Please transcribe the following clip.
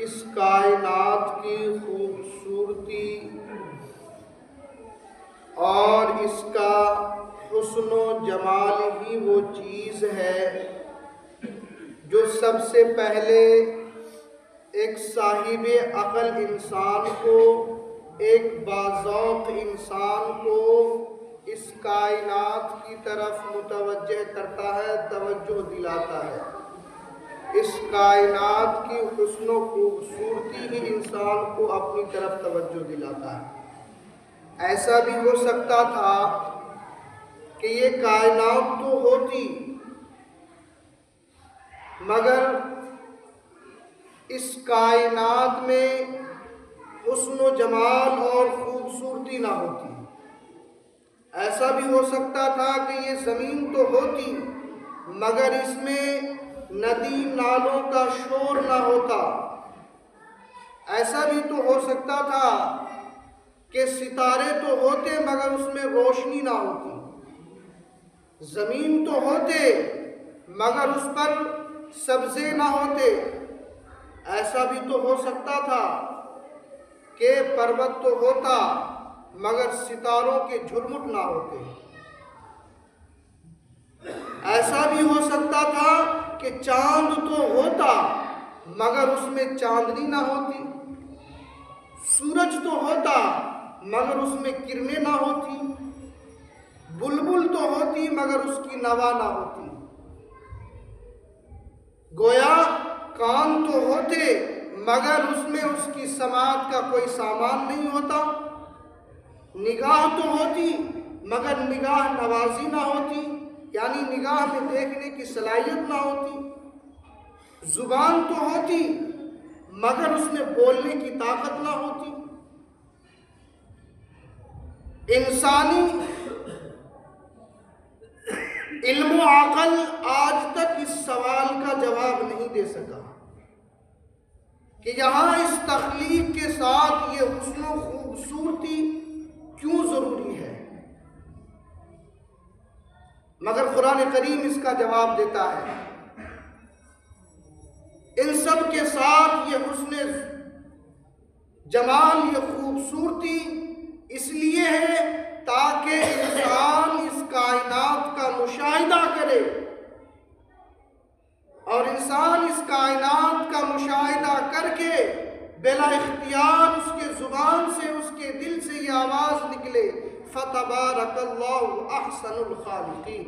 इस कायनात की खूबसूरती और इसका हुस्न व जमाल ही वो चीज़ है जो सबसे पहले एक साहिबे अक़ल इंसान को, एक बाज़ौक़ इंसान को इस कायनात की तरफ मुतवज्जह करता है, तवज्जो दिलाता है। इस कायनात की हुस्न व खूबसूरती ही इंसान को अपनी तरफ तवज्जो दिलाता है। ऐसा भी हो सकता था कि ये कायनात तो होती मगर इस कायनात में हुस्न व जमाल और खूबसूरती ना होती। ऐसा भी हो सकता था कि ये ज़मीन तो होती मगर इसमें नदी नालों का शोर ना होता। ऐसा भी तो हो सकता था कि सितारे तो होते मगर उसमें रोशनी ना होती। ज़मीन तो होते मगर उस पर सब्ज़े ना होते। ऐसा भी तो हो सकता था कि पर्वत तो होता मगर सितारों के झुरमुट ना होते। ऐसा भी हो सकता था कि चांद तो होता मगर उसमें चांदनी ना होती। सूरज तो होता मगर उसमें किरणें ना होती। बुलबुल तो होती मगर उसकी नवा ना होती। गोया कान तो होते मगर उसमें उसकी समात का कोई सामान नहीं होता। निगाह तो होती मगर निगाह नवाजी ना होती, यानी निगाह में देखने की सलाहियत ना होती। जुबान तो होती मगर उसमें बोलने की ताकत ना होती। इंसानी इल्म व अक़ल आज तक इस सवाल का जवाब नहीं दे सका कि यहाँ इस तख्लीक के साथ ये हुस्न व खूबसूरती क्यों ज़रूरी है। मगर कुरान करीम इसका जवाब देता है। इन सब के साथ ये हुस्न जमाल, ये खूबसूरती इसलिए है ताकि इंसान इस कायनात का मुशाहिदा करे और इंसान इस कायनात का मुशाहिदा करके बिला इख्तियार उसके ज़ुबान से, उसके दिल से ये आवाज़ निकले, फ़तबारकल्लाहु अहसनुल खालिकीन।